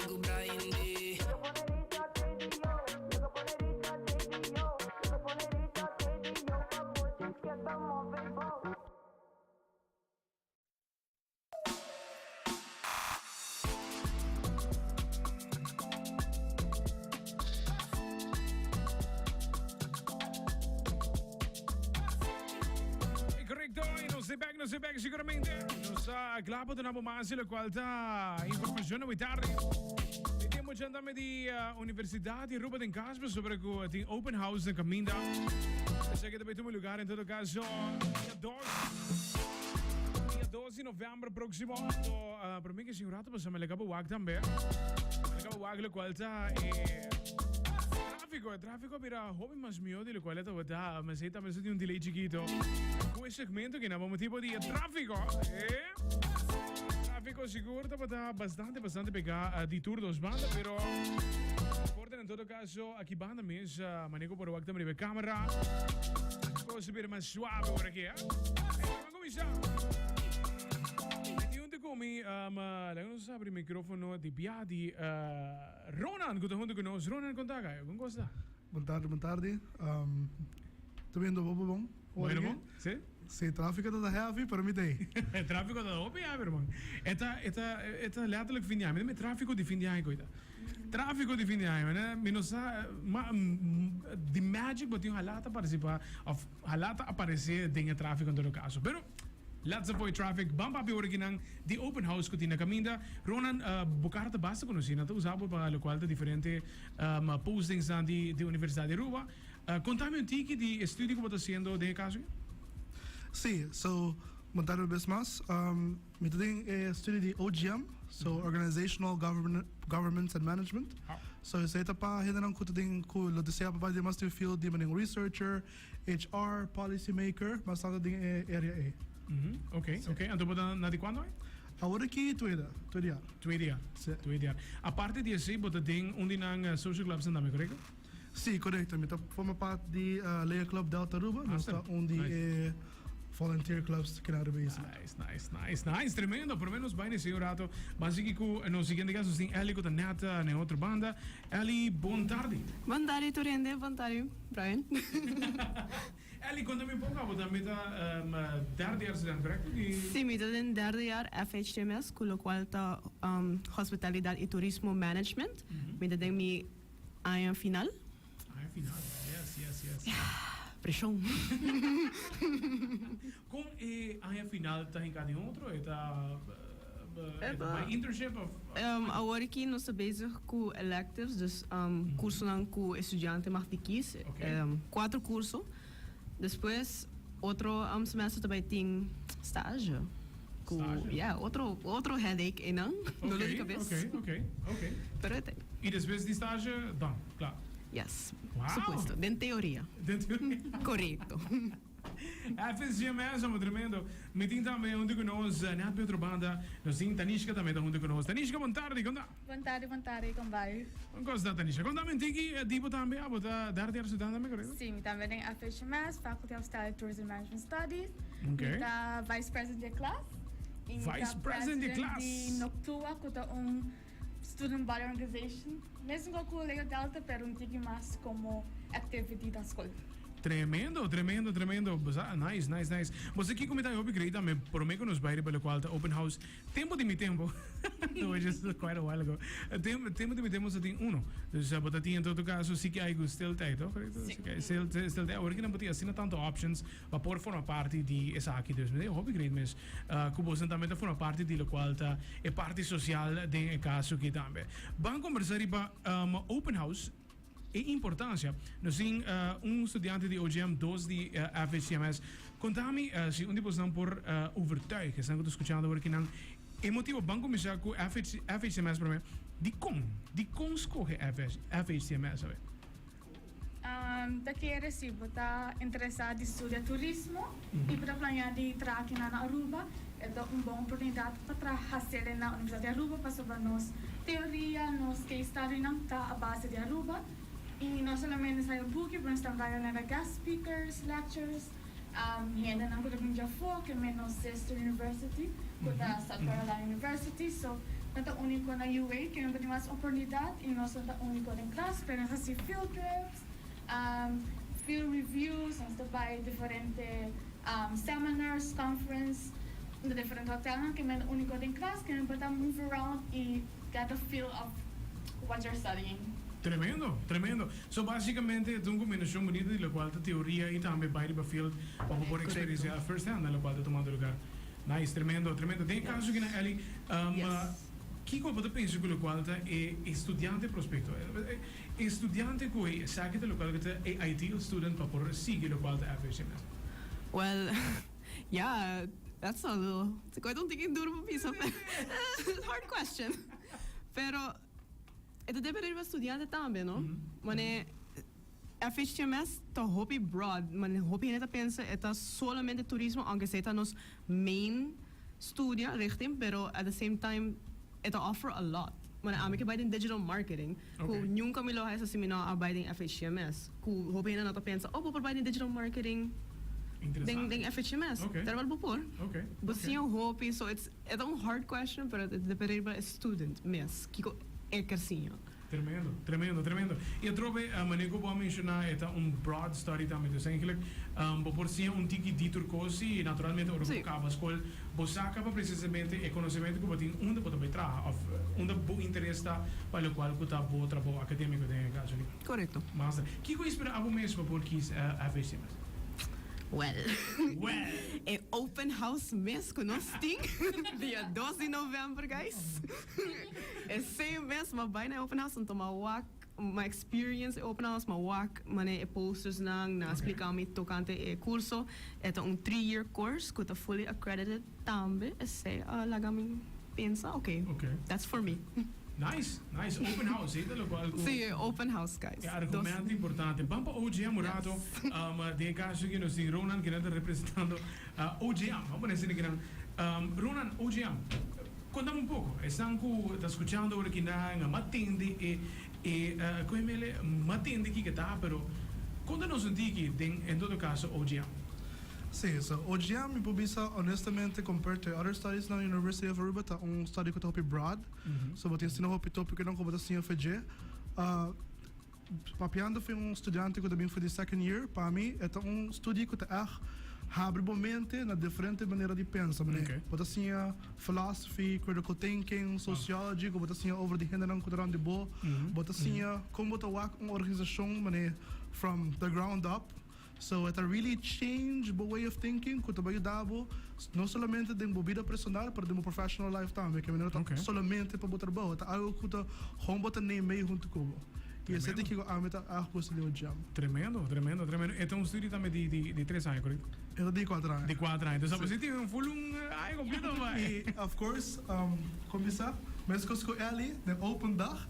digo grinding. Non sei back sicuramente. Non sa clapo da una masi la qualità informazione mai tardi. Vediamo già andame di Università di Aruba in Casper sobre di open house in Caminda. Se che deve tu lugar in todo caso dia 12 novembro prossimo. Per me che sicurato possiamo le capo wag tambe. Le capo wag la qualità e traffico per hobby mas mio di la qualità vada ma sei tambe di un delay chiquito. Questo segmento che abbiamo tipo di traffico traffico sicuro da bastante pega di tour dos banda però porta in todo caso a chi banda mes manego por wakta mi camera cosa per mais suave ora che ma come sa e come ma la non sa per il microfono di piadi Ronan che tu conosci Ronan contaga con cosa Boa tarde. Tô vendo o bom? Bueno, bom? Sim? Sim, tráfico da heavy para mim tem. Tráfico da heavy, ja, man. Eta letterlijk vind jij, met tráfico de vind jij coisa. Tráfico de vind jij, né? Menos the magic but you halata participa of halata aparecer dinge tráfico em todo caso. Pero Let's avoid traffic. Bamba pi originang di open house kutina caminda. Ronan bukarta basta conoscina. Tu usavo para lo qual differente postings di Universidade de Aruba. Contame un tiki di studi que você haciendo de caso? Sim, so montar bes mas. Me tem estudi de OGM, so Organizational Governance and Management. So sa ita pa hinanang ko ting ko lo de sa pa di mas to field di maning researcher, HR, policy maker, mas sa ding area A. Ok. Então você na de quando? Agora aqui tweede jaar. Tweede jaar. A parte di esse você tem nang social clubs também, correto? Sim, correto. Me forma parte de Leia Club Delta Aruba, mas está onde volunteer clubs que na Aruba. Nice. Tremendo. Por menos bem nesse horário. Mas aqui no seguinte caso tem Ellie com a neta na outra banda. Ellie, boa tarde. Boa tarde, Torrende. Boa tarde, Brian. Ellie, conta-me um pouco, você está derde jaar student, correto? Sim, eu estou em derde jaar FHTMS, com o qual está Hospitalidade e Turismo Management. Eu estou em ano final. Yes. Pressão. Com ano final, está em cada outro? Está by internship? Agora aqui nós estamos bezig com electives, dus cursos que o estudante mag kiezen. 4 cursos. Depois, outro semestre também tem estágio. Outro headache, não? Dor de cabeça. Ok. Pero tem. E depois de estágio, dá, claro. Yes. Wow. Suposto. De teoria. Correto. FSGMS é tremendo. Me tem também onde conosco, na outra banda, nós temos Tanishka também onde conosco. Tanishka, boa tarde, como está? Boa tarde, como vai? Como está, Tanishka? Conta-me, tem que tipo também, você dar ter estudante também, correto? Sim, também tem FHMS, Faculty of Style Tourism Management Studies. Ok. Está Vice President de classe. Vice President de classe. E Noctua, que é student body organization. Mesmo com o Leo Delta, pero um pouco mais como activity da escola. Tremendo. Nice. Você aqui comentar eu upgrade também, por meio que nos bairros pelo qual open house. Tempo de mi tempo. No, just quite a while ago. Tempo de mi tempo só tem um. Então, você tem em todo caso, se que há still tem, correto? Still tem. Agora que não podia assim tanto options para por formar parte de essa aqui, dus eu upgrade mas que você também forma parte de lo qual é parte social de caso que também. Vamos conversar para open house. E importância, nós temos estudante de OGM, 2 de FHCMS. Conta-me se onde você não por overtuig, que estão escutando agora que não é motivo bem começar com FHCMS para mim. De como escolhe FHCMS, sabe? Daqui é se você está interessado em estudar turismo e para planear de trabalhar na Aruba, é uma boa oportunidade para trabalhar na Universidade de Aruba para saber nos teoria, nos case study não está a base de Aruba. E não somente sai o book, mas também na guest speakers, lectures, e ainda não podemos já focar, mas no Sister University, da South Carolina University, so não está único na UA, que não tem mais oportunidade, e nós não está único em classe, para nós fazer field trips, field reviews, nós vai diferentes seminars, conference, de diferentes hotéis, que não único em classe, que não pode move around e get a feel of what you're studying. Tremendo, tremendo. So basicamente é uma combinação bonita de qual a teoria e também vai para field para por experiência first hand na qual está tomando lugar. Nice, tremendo, tremendo. Tem caso que na Ellie, que como eu penso que o qual é estudante prospecto, estudante que sabe que o qual é ideal student para por seguir o qual é FHMS. Well, yeah, that's a little. I don't think it's duro piece of hard question. Pero ito depende do estudante também, não? Mas FHMS tá hobby broad, mas hobby neta pensa é solamente turismo, aunque seja nos main studia richting, pero at the same time it offer a lot. Mas a mim que vai em digital marketing, que nunca me lo essa seminar a em FHMS, que hobby neta pensa, vou para em digital marketing. Ding FHMS. Trabalho por. Você é um hobby, so it's um hard question, but depende do student, mas que é cursinho. Tremendo, tremendo, tremendo. E eu trouxe a maneira que eu vou mencionar é broad story também. Então, eigenlijk, por si tiki dito curso e naturalmente o que acaba a escola, você acaba precisamente o conhecimento que você tem onde pode trabalhar, onde o interesse está para o qual você pode trabalhar acadêmico em caso. Correto. Master, que coisa espera a você para por quis FHMS? Well, é open house mês que nós temos, dia 12 de novembro, guys. É 6 mês, mas vai na open house, então uma experience open house, mané posters na explicar me tocante o curso. É 3-year course, que está fully accredited também. É lagami pensa, that's for me. Nice, nice. Open house, é lo qual. Sim, open house, guys. É argumento importante. Vamos para OGM, Murato. De caso que nós temos Ronan, que está representando OGM. Vamos dizer que Ronan, OGM. Contame um pouco. Estão escutando agora que não atende como ele atende que está, pero conta-nos que em todo caso OGM. Sim, so OGM mi pubisa honestamente compared to other studies na University of Aruba ta study ko topi broad. So botin sino hopi topi ko nang ko botin FG. Papiando foi estudante que também foi de second year para mim é study que tá abre mente na diferente maneira de pensar, né? Botin philosophy, critical thinking, sociology, botin over the hand nang kudaran de bo. Botin como botin uma organização, né, from the ground up. So it really changed the way of thinking que também dava não somente de vida personal, mas de uma professional life também, que não é somente para botar boa, é algo que tá home botar nem meio junto com. E esse é que eu amo a coisa de OGM. Tremendo, tremendo, tremendo. É um estudo também de 3 anos, correto? É de 4 anos. De 4 anos. Então, você tem full ai completo, vai. E of course, começar, mas com ele, the open dag.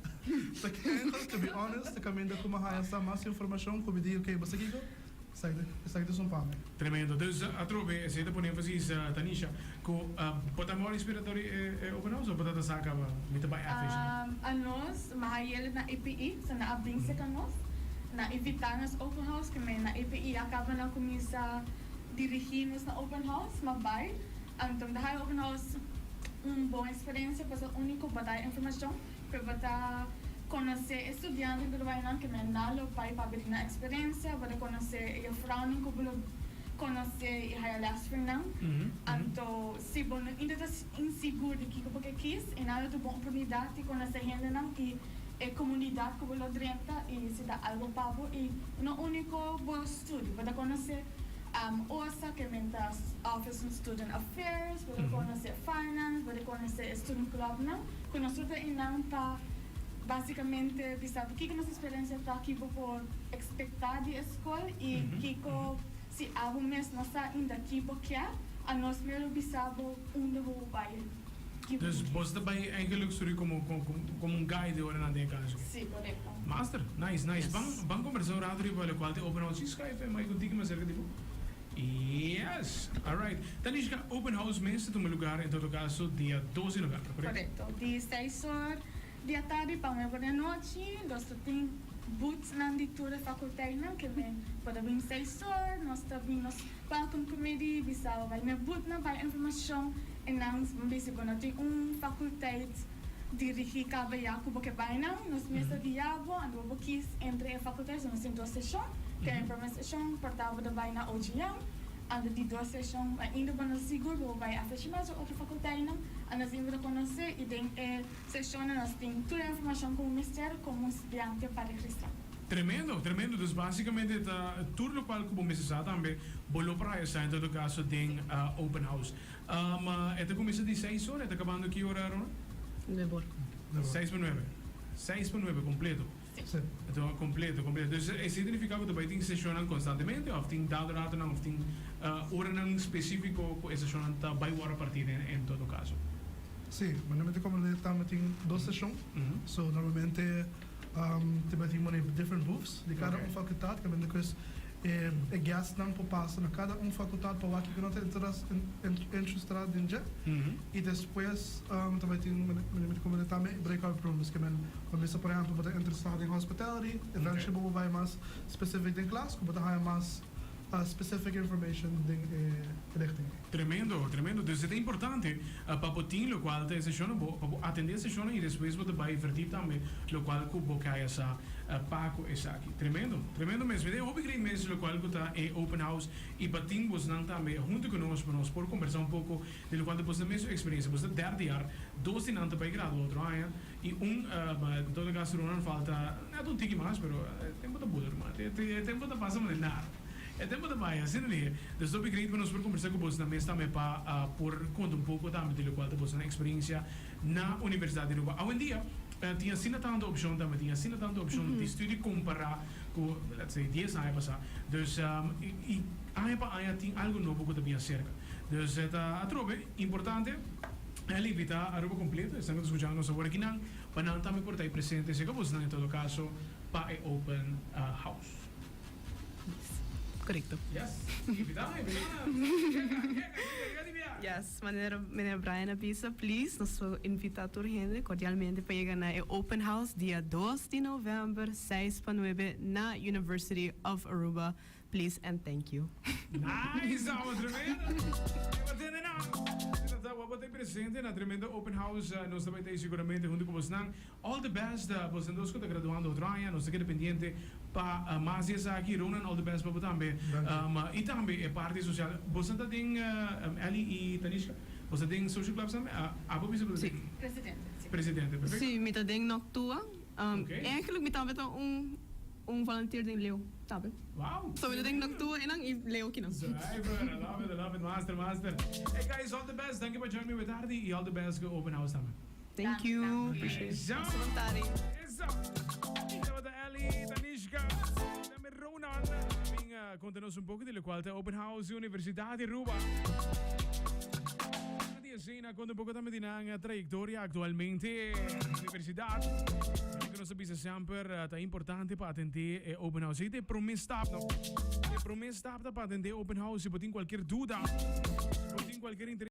Tá querendo, to be honest, tá caminhando com uma essa mais informação, como digo, ok, você aqui sai de São Paulo. Tremendo. Então, a trove, se te põe ênfase Tanisha, que pode amor inspiratório open house ou pode estar saca muito bem a nós, mahayel na EPI, sa naabding sa kanos, na evitar nas open house, kami na EPI acaba na kumisa dirigir-nos na open house, mabay. Ang dahay open house, boa experiência, para o único batay informação, para batar conhecer estudiantes que trabalham que me nalo pai para abrir na experiência, para conhecer a fraude que bolo conhecer a realidade final. Então, se bom ainda está inseguro de que porque quis, e nada de boa oportunidade de conhecer gente não e a comunidade que bolo drenta e se dá algo pavo e no único bom estudo para conhecer OSA que menta Office of Student Affairs, para conhecer finance, para conhecer student club não, conhecer inang pa basicamente bisa o que nossa experiência está aqui por expectar de escola e que se algo mês nossa ainda aqui porque a nós mesmo bisa onde vou vai. Dus você vai eigenlijk surgir como guide agora na caso. Sim, correto. Master, nice. Vamos conversar um rato para o qual te open house escreve mais contigo mais cerca de você. Yes, alright. Tanisha, open house mês tem um lugar em todo caso dia 12 de novembro, correto? Correto. De 6 horas dia tarde para a noite, nós temos booths na leitura faculdade, que pode vir 6 horas, nós temos welcome committee, bisa vai booth na vai informação e nós vamos ver se tem faculdade dirigir KBA kubo ke bainang nos mesa diabo and wo kies entre faculties nos in duas sessão que é primeira sessão portava da baina OGM and di duas sessão ainda para nos seguro vai afetar mais outra faculdade não and nós invita conhecer e tem sessão nós tem toda a informação como mistério como estudante para registrar. Tremendo, tremendo. Dus basicamente tudo o qual como necessário também bolo para essa em todo caso tem open house. Esta começa de 6 horas, está acabando que hora? De bor. 6:09. 6:09 completo. Sim. Então completo, completo. Dus significa que também tem sessão constantemente ou tem dado rato não, tem hora não específico que essa sessão está vai hora partida em todo caso. Sim, normalmente como ele está tem 2 sessões, so normalmente temos different booths de cada faculdade, que é depois gast não para passar na cada faculdade para lá que não tem interessado em já e depois também tem como ele também breakout rooms que começa por exemplo para interessado em hospitality, eventually vai mais específico em classe, como para mais specific information ding richting. Tremendo, tremendo. Dus het is importante para poder lo qual te sessione para atender sessione e depois você vai vertir também lo qual que boca essa paco essa aqui. Tremendo, tremendo mesmo. Eu hobby green mesmo lo qual que tá é open house e batim vos não também junto conosco para nós por conversar pouco de lo qual depois da mesma experiência. Você derde jaar 2 din ante para grado outro ano e em todo caso não falta não tiki mais, pero tempo da boa, tempo da passa mas nada. É tempo de mais, assim não é? Dus eu queria que nós por conversar com você também também para por contar pouco também de lo qual depois na experiência na Universidade de Aruba. Hoje em dia tinha assim tanta opção também, tinha assim tanta opção de estudar comparar com, let's say, 10 anos passar. Dus e ano para ano tem algo novo que também cerca. Dus a trobe importante é invitar a Aruba completo, estamos escutando nosso work não, para não também por estar presente, se que você em todo caso para open house. Correcto. Yes. Yes, meneer Brian Abisa, please, nos invita urgente, cordialmente, para llegar a Open House, dia 2 de novembro, 6:09, na University of Aruba. Please and thank you. Nice, vamos tremendo. Wat ik presente na tremendo open house, nós também tem seguramente junto com vocês. All the best, vocês dois que estão graduando outro ano, nós estamos dependente para mais essa aqui, Ronan, all the best para também. E também é parte social. Você tem Ali e Tanishka, você tem social clubs também? Sim. Presidente. Perfeito. Sim, me tem noctua. Eigenlijk me também volunteer in Leo. Tabe. Wow. So we denk noctua en dan Leo kino. Zuiver, I love it, master. Hey guys, all the best. Thank you for joining me with Hardy. E all the best go open house também. Thank you. Appreciate it. Zo. Commentari. Zo. Hier hebben we Ali, Tanishka, en Ronan. Conta-nos un poco de qual é Open House Universidade de Aruba. A cena conta un poco também da trajetória atualmente na universidade. Nós sabemos sempre é importante para atender Open House. E promesso para atender Open House se tem qualquer dúvida, se tem qualquer interesse.